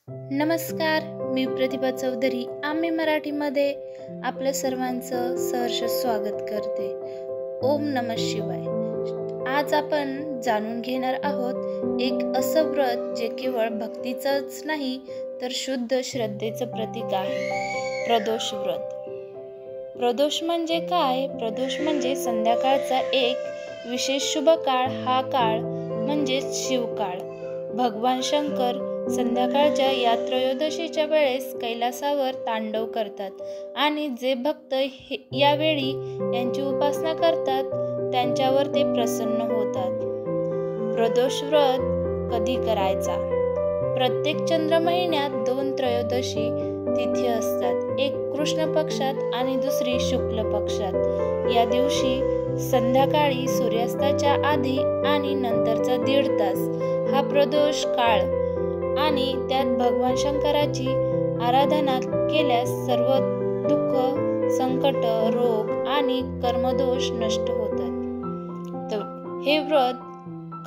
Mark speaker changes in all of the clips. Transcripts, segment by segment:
Speaker 1: नमस्कार, मी प्रतिभा चौधरी. आम्ही मराठीमध्ये आपलं सर्वांचं सहर्ष स्वागत करते. ओम नमः शिवाय. आज आपण जाणून घेणार आहोत एक असं व्रत जे केवळ भक्तीचंच नाही तर शुद्ध श्रद्धेचं प्रतीक आहे, प्रदोष व्रत. प्रदोष म्हणजे काय? प्रदोष म्हणजे संध्याकाळचा एक विशेष शुभ काळ. हा काळ म्हणजे शिवकाळ. भगवान शंकर संध्याकाळच्या या त्रयोदशीच्या वेळेस कैलासावर तांडव करतात आणि जे भक्त यावेळी यांची उपासना करतात त्यांच्यावर ते प्रसन्न होतात. प्रदोष व्रत कधी करायचा? प्रत्येक चंद्र महिन्यात 2 त्रयोदशी तिथी असतात, एक कृष्ण पक्षात आणि दुसरी शुक्ल पक्षात. या दिवशी संध्याकाळी सूर्यास्ताच्या आधी आणि नंतरचा 1.5 तास हा प्रदोष काळ आणि त्यात भगवान शंकराची आराधना केल्यास सर्व दुःख, संकट, रोग आणि कर्मदोष नष्ट होतात. तर हे व्रत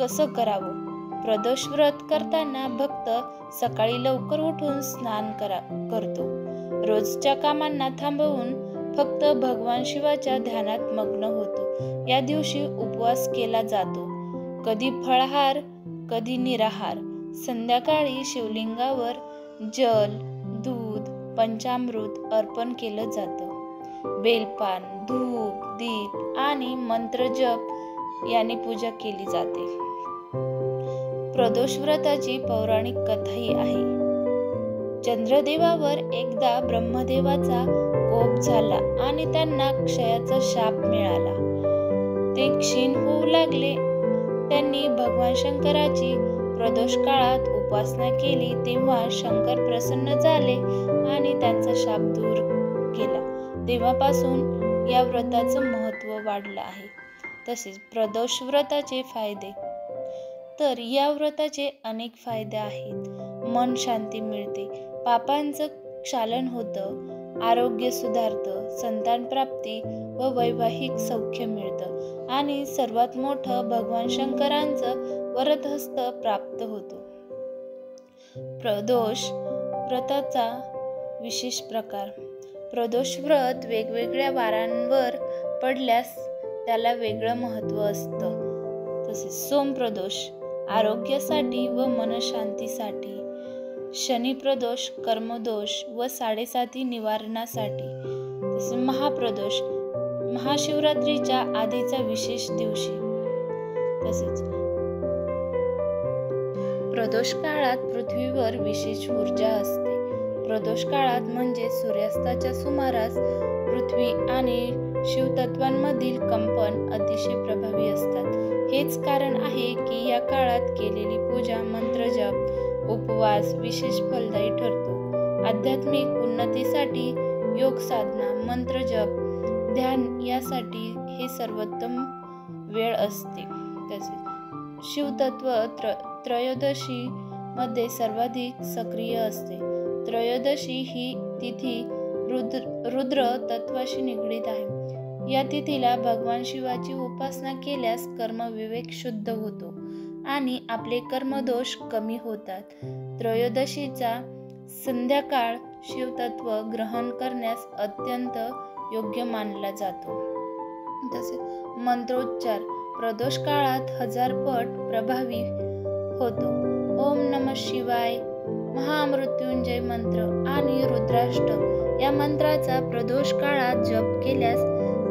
Speaker 1: कसं करावं? प्रदोष व्रत करताना भक्त सकाळी लवकर उठून स्नान करतो. रोजच्या कामांना थांबवून फक्त भगवान शिवाच्या ध्यानात मग्न होतो. या दिवशी उपवास केला जातो, कधी फळाहार कधी निराहार. संध्याकाळी शिवलिंगावर जल, दूध, पंचामृत अर्पण केलं जातं. बेलपान, धूप, दीप आणि मंत्र जप याने पूजा केली जाते. प्रदोष व्रताची पौराणिक कथाही आहे. चंद्रदेवावर एकदा ब्रह्मदेवाचा कोप झाला आणि त्यांना क्षयाचा शाप मिळाला. ते क्षीण होऊ लागले. त्यांनी भगवान शंकराची प्रदोष काळात उपासना केली तेव्हा शंकर प्रसन्न झाले आणि त्यांचा शाप दूर केला. तेव्हापासून या व्रताचं महत्त्व वाढलं आहे. तसेच प्रदोष व्रताचे फायदे. तर या व्रताचे अनेक फायदे आहेत. मन शांती मिळते, पापांचं क्षालन होतं, आरोग्य सुधारतं, संतान प्राप्ती व वैवाहिक सौख्य मिळतं आणि सर्वात मोठं भगवान शंकरांचं वरदहस्त प्राप्त होतो. प्रदोष व्रताचा विशेष प्रकार. प्रदोष व्रत वेगवेगळ्या वारांवर पडल्यास त्याला वेगळं महत्त्व असतं. तसेच सोमप्रदोष आरोग्यासाठी व मनशांतीसाठी, शनिप्रदोष कर्मदोष व 7.5 निवारणासाठी, तसेच महाप्रदोष महाशिवरात्रीच्या आधीचा विशेष दिवशी. तसेच प्रदोष काळात पृथ्वीवर विशेष ऊर्जा असते. प्रदोष काळात म्हणजे सूर्यास्ताच्या सुमारास पृथ्वी आणि शिवतत्वांमधील कंपन अतिशय प्रभावी असतात. हेच कारण आहे की या काळात केलेली पूजा, मंत्रजप, उपवास विशेष फलदायी ठरतो. आध्यात्मिक उन्नतीसाठी योग साधना, मंत्रजप, ध्यान यासाठी हे सर्वोत्तम वेळ असते. तसेच शिवतत्व त्रयोदशी मध्ये सर्वाधिक सक्रिय असते. त्रयोदशी ही तिथी रुद्र तत्वाशी निगडीत आहे. या तिथीला भगवान शिवाची उपासना केल्यास कर्मविवेक शुद्ध होतो आणि आपले कर्मदोष कमी होतात. त्रयोदशीचा संध्याकाळ शिवतत्व ग्रहण करण्यास अत्यंत योग्य मानला जातो. तसेच मंत्रोच्चार प्रदोष काळात 1000 पट प्रभावी होतो. ओम नमः शिवाय, महामृत्युंजय मंत्र आणि रुद्राष्टक या मंत्राचा प्रदोष काळात जप केल्यास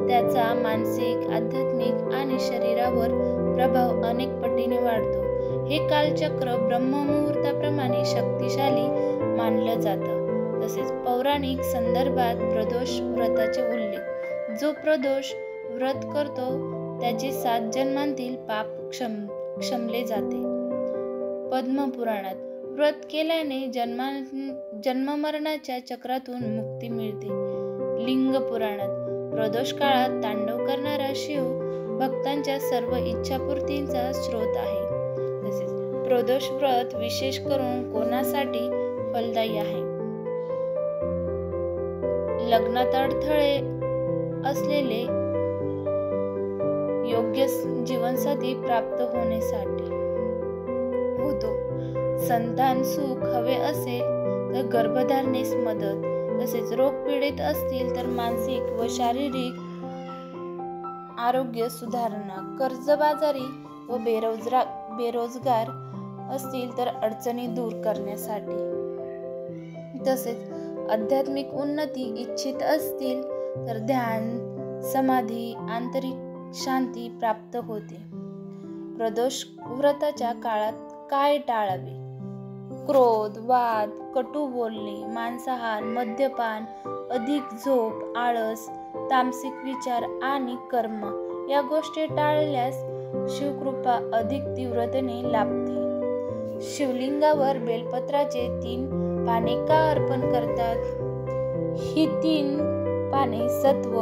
Speaker 1: त्याचा मानसिक, आध्यात्मिक आणि शरीरावर प्रभाव अनेक पटीने वाढतो. हे कालचक्र ब्रह्ममुहूर्ताप्रमाणे शक्तिशाली मानलं जातं. तसेच पौराणिक संदर्भात प्रदोष व्रताचे उल्लेख. जो प्रदोष व्रत करतो त्याचे 7 जन्मांतील पाप क्षमले जाते. पद्मपुराणात व्रत केल्याने जन्ममरणाच्या चक्रातून मुक्ती मिळते. लिंग पुराणात प्रदोष काळात तांडव करणारा शिव भक्तांच्या सर्व इच्छापूर्तींचा स्रोत आहे. तसेच प्रदोष व्रत विशेष करून कोणासाठी फलदायी आहे? लग्नात अडथळे असलेले, योग्य जीवनसाथी प्राप्त होण्यासाठी होतो. संतान सुख हवे असेल तर गर्भधारणेस मदत, तसेच रोग पीडित असतील तर मानसिक व शारीरिक आरोग्य सुधारणा, कर्जबाजारी व बेरोजगार असतील तर अडचणी दूर करण्यासाठी, तसेच आध्यात्मिक उन्नती इच्छित असतील तर ध्यान, समाधी, आंतरिक शांती प्राप्त होते. प्रदोष व्रताच्या काळात काय टाळावे? क्रोध, वाद, कटू बोलणे, मांसाहार, मद्यपान, अधिक झोप, आळस, तामसिक विचार आणि कर्म या गोष्टी टाळल्यास शिवकृपा अधिक तीव्रतेने लाभते. शिवलिंगावर बेलपत्राचे 3 पाने का अर्पण करतात? ही 3 पाने सत्व,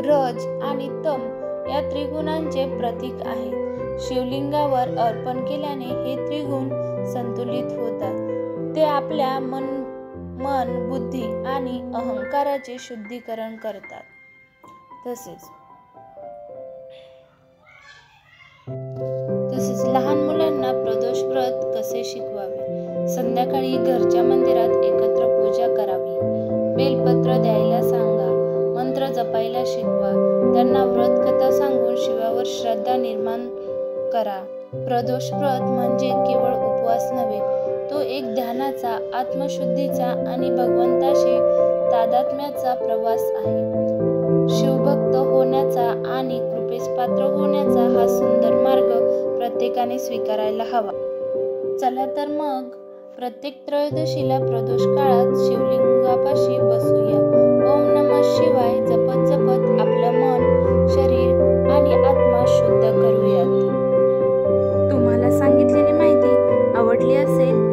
Speaker 1: रज आणि तम या त्रिगुणांचे प्रतीक आहे. शिवलिंगावर अर्पण केल्याने हे त्रिगुण संतुलित होतात. ते आपल्या मन, बुद्धी आणि अहंकाराचे शुद्धीकरण करतात. तसेच लहान मुलांना प्रदोष व्रत कसे शिकवावे? संध्याकाळी घरच्या मंदिरात एकत्र पूजा करावी. बेलपत्र द्यायला सांगा. मंत्र जपायला शिकवा. त्यांना व्रत कथा सांगून शिवावर श्रद्धा निर्माण करा. प्रदोष व्रत म्हणजे केवळ उपवास नव्हे, तो एक ध्यानाचा, आत्मशुद्धीचा आणि भगवंताशी तादात्म्याचा प्रवास आहे. शिवभक्त होण्याचा आणि कृपेस पात्र होण्याचा हा सुंदर मार्ग प्रत्येकाने स्वीकारायला हवा. चला तर मग प्रत्येक त्रयोदशीला प्रदोष काळात शिवलिंगापाशी बसूया. ओम नमः शिवाय जपत जपत आपलं मन, शरीर आणि आत्मा शुद्ध करूयात. तुम्हाला सांगितलेली माहिती आवडली असेल